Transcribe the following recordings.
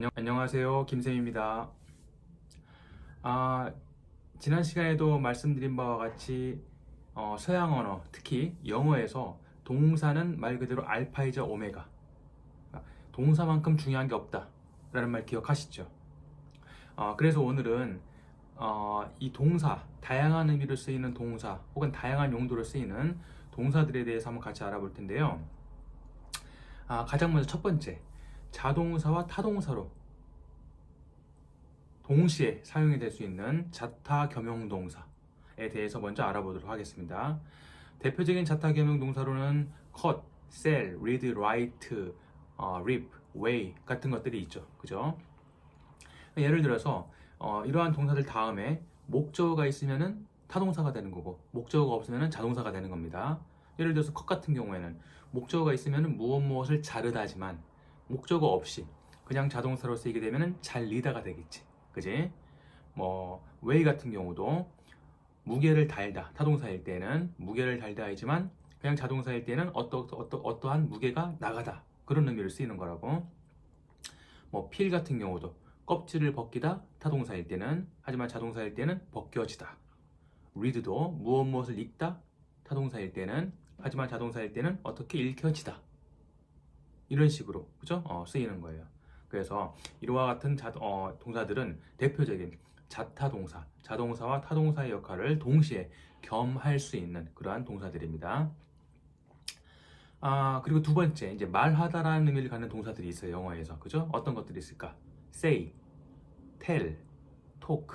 안녕하세요. 김쌤입니다. 아, 지난 시간에도 말씀드린 바와 같이 서양 언어, 특히 영어에서 동사는 말 그대로 알파이자 오메가. 동사만큼 중요한 게 없다. 라는 말 기억하시죠? 그래서 오늘은 이 동사, 다양한 의미로 쓰이는 동사 혹은 다양한 용도로 쓰이는 동사들에 대해서 한번 같이 알아볼 텐데요. 가장 먼저 첫 번째, 자동사와 타동사로 동시에 사용이 될 수 있는 자타 겸용 동사에 대해서 먼저 알아보도록 하겠습니다. 대표적인 자타 겸용 동사로는 cut, sell, read, write, rip, weigh 같은 것들이 있죠. 그죠? 예를 들어서 이러한 동사들 다음에 목적어가 있으면은 타동사가 되는 거고 목적어가 없으면은 자동사가 되는 겁니다. 예를 들어서 cut 같은 경우에는 목적어가 있으면은 무엇을 자르다지만 목적어 없이 그냥 자동사로 쓰이게 되면은 잘리다가 되겠지. 그지? weigh 같은 경우도 무게를 달다 타동사일 때는 무게를 달다이지만 그냥 자동사일 때는 어떠한 무게가 나가다 그런 의미로 쓰이는 거라고. peel 같은 경우도 껍질을 벗기다 타동사일 때는 하지만 자동사일 때는 벗겨지다. read도 무엇을 읽다 타동사일 때는 하지만 자동사일 때는 어떻게 읽혀지다 이런 식으로 그죠? 쓰이는 거예요. 그래서 이와 같은 동사들은 대표적인 자타동사, 자동사와 타동사의 역할을 동시에 겸할 수 있는 그러한 동사들입니다. 그리고 두 번째, 이제 말하다라는 의미를 갖는 동사들이 있어요, 영어에서. 그죠? 어떤 것들이 있을까? say, tell, talk,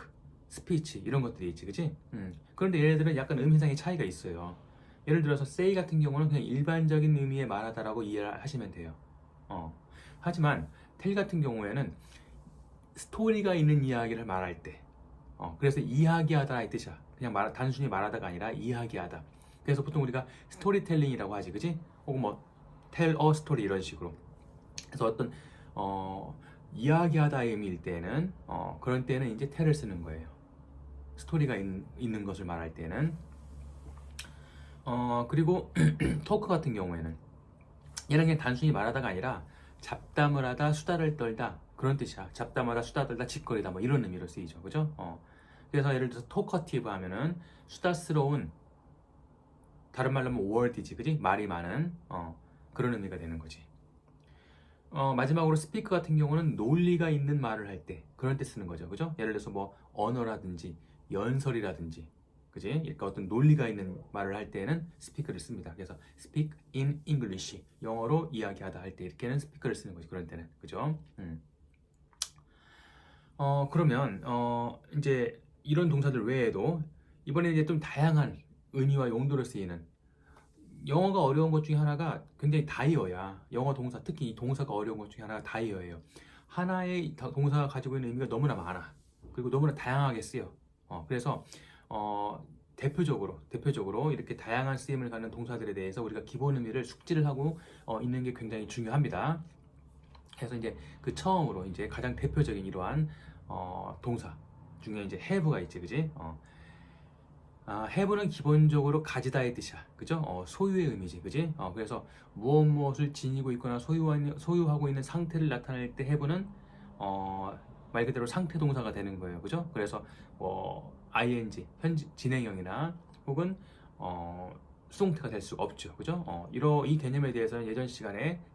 speech 이런 것들이 있지, 그지? 그런데 얘네들은 약간 의미상의 차이가 있어요. 예를 들어서 say 같은 경우는 그냥 일반적인 의미의 말하다라고 이해를 하시면 돼요. 하지만 tell 같은 경우에는 스토리가 있는 이야기를 말할 때, 그래서 이야기하다 이 뜻이야. 그냥 단순히 말하다가 아니라 이야기하다. 그래서 보통 우리가 스토리텔링이라고 하지, 그지? 혹은 tell a story 이런 식으로. 그래서 어떤 이야기하다의 의미일 때는 그런 때는 이제 tell을 쓰는 거예요. 스토리가 있는 것을 말할 때는. 그리고 토크 같은 경우에는 얘는 그냥 단순히 말하다가 아니라 잡담을 하다, 수다를 떨다 그런 뜻이야. 잡담하다, 수다 떨다, 짓거리다 뭐 이런 의미로 쓰이죠. 그죠? 그래서 예를 들어서 토커티브 하면은 수다스러운, 다른 말로 하면 월드지, 그지? 말이 많은 그런 의미가 되는 거지. 마지막으로 스피크 같은 경우는 논리가 있는 말을 할 때 그런 때 쓰는 거죠. 그죠? 예를 들어서 언어라든지 연설이라든지 그지? 그러니까 어떤 논리가 있는 말을 할 때는 스피크를 씁니다. 그래서 speak in English 영어로 이야기하다 할 때 이렇게는 스피크를 쓰는 거지. 그런 때는 그죠? 그러면 이제 이런 동사들 외에도 이번에 이제 좀 다양한 의미와 용도로 쓰이는, 영어가 어려운 것 중에 하나가 굉장히 다이어야. 영어 동사, 특히 이 동사가 어려운 것 중에 하나가 다이어예요. 하나의 동사가 가지고 있는 의미가 너무나 많아. 그리고 너무나 다양하게 쓰여. 그래서 대표적으로 이렇게 다양한 쓰임을 갖는 동사들에 대해서 우리가 기본 의미를 숙지를 하고 있는 게 굉장히 중요합니다. 그래서 이제 그 처음으로 이제 가장 대표적인 이러한 동사 중에 이제 have가 있지, 그지? have는 기본적으로 가지다의 뜻이야, 그죠? 소유의 의미지, 그지? 그래서 무엇을 지니고 있거나 소유하고 있는 상태를 나타낼 때 have는 말 그대로 상태 동사가 되는 거예요, 그죠? 그래서 ing 진행형이나 혹은 수동태가 될 수 없죠, 그죠? 이 개념에 대해서는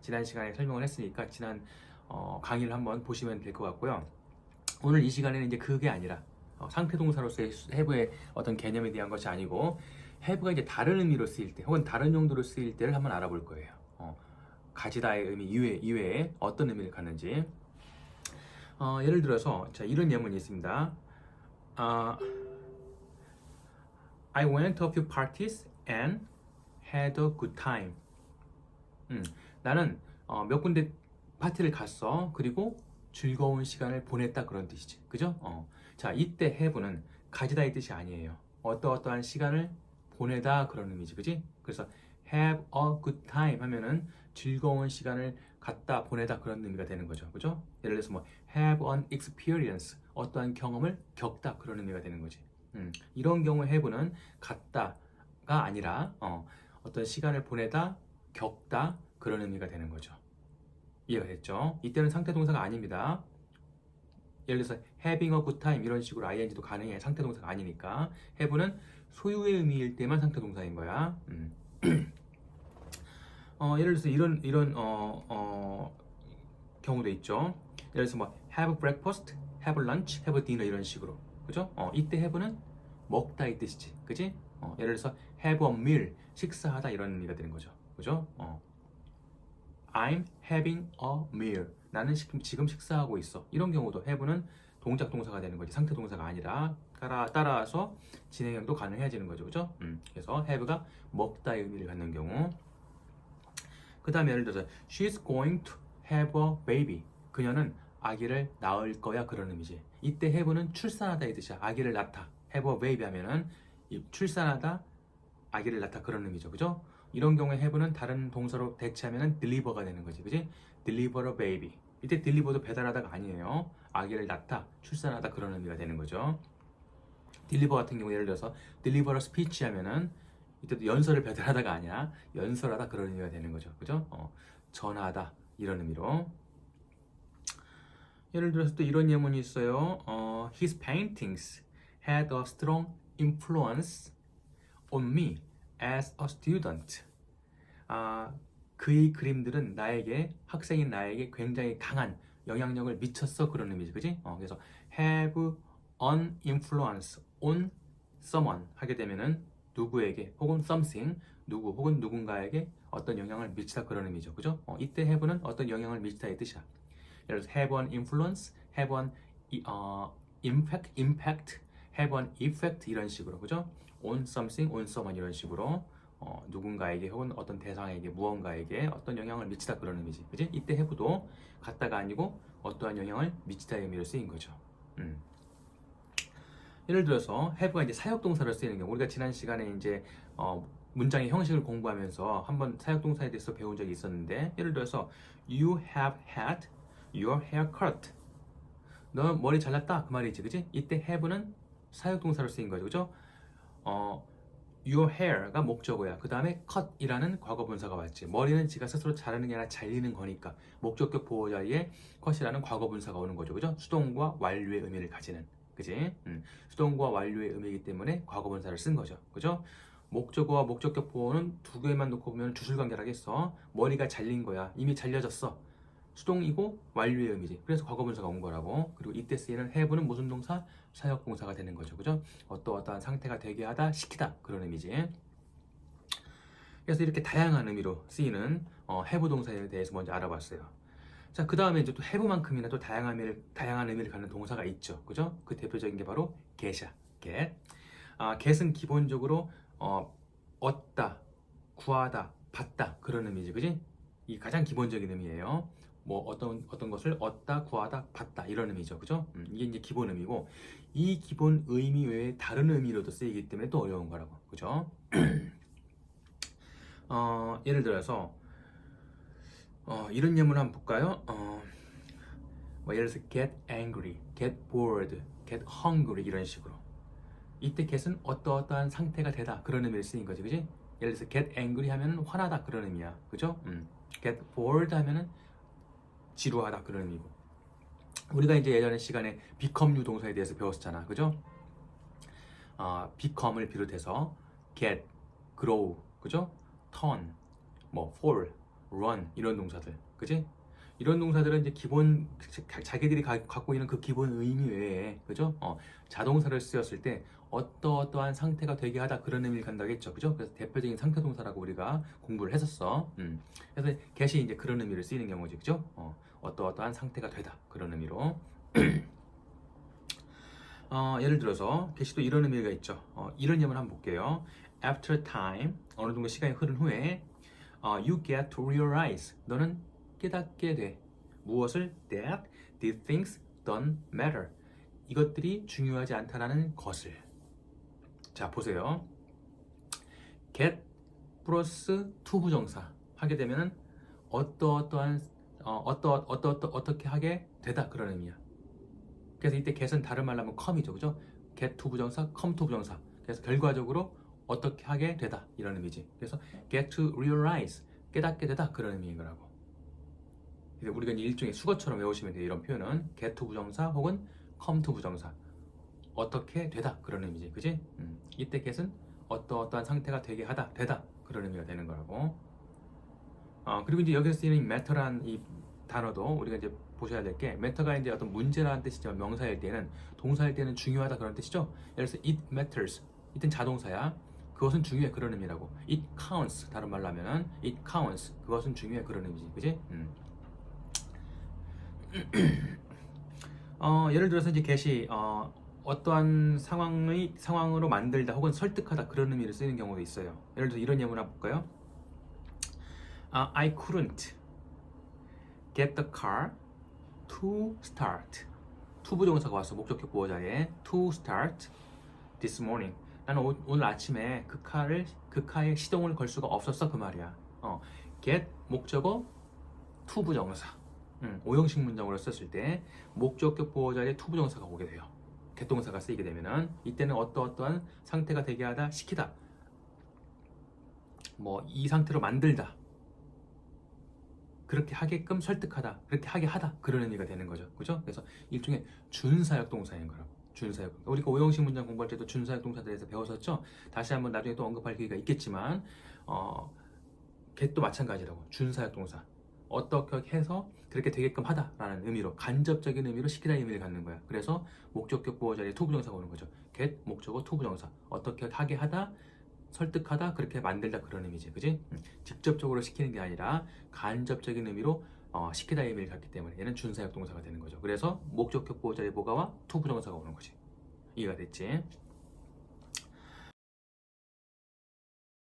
지난 시간에 설명을 했으니까 지난 강의를 한번 보시면 될 것 같고요. 오늘 이 시간에는 이제 그게 아니라 상태 동사로서의 have의 어떤 개념에 대한 것이 아니고 have가 이제 다른 의미로 쓰일 때 혹은 다른 용도로 쓰일 때를 한번 알아볼 거예요. 가지다의 의미 이외에 어떤 의미를 갖는지. 예를 들어서 자, 이런 예문이 있습니다. I went to a few parties and had a good time. 나는 몇 군데 파티를 갔어. 그리고 즐거운 시간을 보냈다 그런 뜻이지. 그죠? 자, 이때 have는 가지다 이 뜻이 아니에요. 어떠한 시간을 보내다 그런 의미지. 그지? 그래서 have a good time 하면은 즐거운 시간을 갖다 보내다 그런 의미가 되는 거죠. 그죠? 예를 들어서 have an experience 어떠한 경험을 겪다 그런 의미가 되는 거지. 이런 경우 have는 갖다가 아니라 어떤 시간을 보내다 겪다 그런 의미가 되는 거죠. 이해가 됐죠? 이때는 상태 동사가 아닙니다. 예를 들어서 having a good time 이런 식으로 ing도 가능해. 상태 동사가 아니니까. have는 소유의 의미일 때만 상태 동사인 거야. 예를 들어서 이런 경우도 있죠. 예를 들어서 뭐 have breakfast, have lunch, have dinner 이런 식으로. 그죠? 이때 have는 먹다 이 뜻이지. 그지? 예를 들어서 have a meal, 식사하다 이런 의미가 되는 거죠. 그죠? I'm having a meal. 나는 지금 식사하고 있어. 이런 경우도 have는 동작 동사가 되는 거지. 상태 동사가 아니라 따라서 진행형도 가능해지는 거죠. 그죠? 그래서 have가 먹다의 의미를 갖는 경우. 그 다음에 예를 들어서 she's going to have a baby. 그녀는 아기를 낳을 거야 그런 의미지. 이때 have는 출산하다 이 뜻이야. 아기를 낳다. have a baby 하면은 출산하다, 아기를 낳다 그런 의미죠. 그죠? 이런 경우에 have는 다른 동사로 대체하면은 deliver가 되는 거지. 그지? deliver a baby. 이때 deliver도 배달하다가 아니에요. 아기를 낳다, 출산하다 그런 의미가 되는 거죠. deliver 같은 경우 예를 들어서 deliver a speech 하면은 이때도 연설을 배달하다가 아니야. 연설하다 그런 의미가 되는 거죠. 그죠? 전하다 이런 의미로. 예를 들어서 또 이런 예문이 있어요. His paintings had a strong influence on me as a student. 그의 그림들은 학생인 나에게 굉장히 강한 영향력을 미쳤어 그런 의미지, 그지? 그래서 have an influence on someone 하게 되면은 누구에게 혹은 something, 누구 혹은 누군가에게 어떤 영향을 미치다 그런 의미죠, 그죠? 이때 have는 어떤 영향을 미치다의 뜻이야. 예를 들어서 have an influence, have an impact, have an effect 이런 식으로, 그죠? on something, on someone 이런 식으로 누군가에게 혹은 어떤 대상에게 무언가에게 어떤 영향을 미치다 그런 의미지, 그지? 이때 have도 같다가 아니고 어떠한 영향을 미치다의 의미로 쓰인 거죠. 예를 들어서 have가 이제 사역동사로 쓰이는 경우 우리가 지난 시간에 이제 문장의 형식을 공부하면서 한번 사역동사에 대해서 배운 적이 있었는데 예를 들어서 you have had your hair cut. 너 머리 잘랐다 그 말이지, 그지? 이때 have는 사역동사로 쓰인 거죠, 그죠? your hair가 목적어야. 그 다음에 cut이라는 과거분사가 왔지. 머리는 지가 스스로 자르는 게 아니라 잘리는 거니까 목적격 보호 자리에 cut이라는 과거분사가 오는 거죠, 그죠? 수동과 완료의 의미를 가지는, 그지? 수동과 완료의 의미이기 때문에 과거분사를 쓴 거죠, 그죠? 목적어와 목적격 보호는 두 개만 놓고 보면 주술관계라겠어. 머리가 잘린 거야. 이미 잘려졌어. 수동이고 완료의 의미지. 그래서 과거분사가 온 거라고. 그리고 이때 쓰이는 have는 무슨 동사? 사역동사가 되는 거죠, 그죠? 어떠한 상태가 되게 하다, 시키다 그런 의미지. 그래서 이렇게 다양한 의미로 쓰이는 have 동사에 대해서 먼저 알아봤어요. 자, 그 다음에 이제 또 have만큼이나 또 다양한 의미를 갖는 동사가 있죠, 그죠? 그 대표적인 게 바로 get이야. get. get은 기본적으로 얻다, 구하다, 받다 그런 의미지, 그지? 이 가장 기본적인 의미예요. 뭐 어떤 것을 얻다, 구하다, 받다 이런 의미죠, 그죠? 이게 이제 기본 의미고 이 기본 의미 외에 다른 의미로도 쓰이기 때문에 또 어려운 거라고, 그죠? 예를 들어서 이런 예문 한번 볼까요? 뭐 예를 들어서 get angry, get bored, get hungry 이런 식으로. 이때 get은 어떠한 상태가 되다 그런 의미를 쓰인 거지, 그지? 예를 들어서 get angry 하면은 화나다 그런 의미야, 그죠? get bored 하면은 지루하다 그런 의미고. 우리가 이제 예전에 시간에 become 유동사에 대해서 배웠었잖아, 그죠? become을 비롯해서 get, grow, 그죠? turn, 뭐 fall, run 이런 동사들, 그지? 이런 동사들은 이제 기본 자기들이 갖고 있는 그 기본 의미 외에, 그죠? 자동사를 쓰였을 때 어떠한 상태가 되게 하다 그런 의미를 간다겠죠, 그죠? 그래서 대표적인 상태 동사라고 우리가 공부를 했었어. 그래서 get이 이제 그런 의미를 쓰이는 경우지, 그죠? 어떠한 상태가 되다 그런 의미로. 예를 들어서 get이 또 이런 의미가 있죠. 이런 예문 한번 볼게요. After time, 어느 정도 시간이 흐른 후에 you get to realize, 너는 깨닫게 돼. 무엇을? That these things don't matter. 이것들이 중요하지 않다라는 것을. 자, 보세요. get 플러스 to 부정사 하게 되면은 어떻게 하게 되다 그런 의미야. 그래서 이때 get은 다른 말로 하면 come이죠, 그죠? get to 부정사, come to 부정사. 그래서 결과적으로 어떻게 하게 되다 이런 의미지. 그래서 get to realize, 깨닫게 되다 그런 의미인 거라고. 그래서 우리가 이제 일종의 수거처럼 외우시면 돼요. 이런 표현은 get to 부정사 혹은 come to 부정사. 어떻게 되다 그런 의미지, 그지? 이때 get은 어떠어떠한 상태가 되게 하다, 되다 그런 의미가 되는 거라고. 그리고 이제 여기서 쓰이는 matter란 이 단어도 우리가 이제 보셔야 될 게 matter가 이제 어떤 문제라는 뜻이지만 명사일 때는 동사일 때는 중요하다 그런 뜻이죠. 예를 들어서 it matters 이땐 자동사야. 그것은 중요해 그런 의미라고. it counts 다른 말로 하면은 it counts 그것은 중요해 그런 의미지, 그지? 예를 들어서 이제 get이 어떠한 상황으로 만들다 혹은 설득하다 그런 의미를 쓰이는 경우도 있어요. 예를 들어서 이런 예문 한번 볼까요? I couldn't get the car to start. to 부정사가 왔어. 목적격 보호 자리에 to start this morning. 나는 오늘 아침에 그 카에 시동을 걸 수가 없었어 그 말이야. get 목적어 to 부정사. 오형식 문장으로 썼을 때 목적격 보호 자리에 to 부정사가 오게 돼요. get 동사가 쓰이게 되면은 이때는 어떠한 상태가 되게 하다, 시키다. 뭐 이 상태로 만들다. 그렇게 하게끔 설득하다, 그렇게 하게 하다 그런 의미가 되는 거죠, 그죠? 그래서 일종의 준사역 동사인 거라고. 준사역. 우리가 오형식 문장 공부할 때도 준사역 동사들에서 배웠었죠. 다시 한번 나중에 또 언급할 기회가 있겠지만, get도 마찬가지라고. 준사역 동사. 어떻게 해서 그렇게 되게끔 하다라는 의미로, 간접적인 의미로 시키다 의미를 갖는 거야. 그래서 목적격 보호 자리에 to 부정사가 오는 거죠. get 목적어 to 부정사. 어떻게 하게 하다, 설득하다, 그렇게 만들다 그런 의미지, 그지? 직접적으로 시키는 게 아니라 간접적인 의미로 시키다 의미를 갖기 때문에 얘는 준사역 동사가 되는 거죠. 그래서 목적격 보호 자리 보가와 to 부정사가 오는 거지. 이해가 됐지?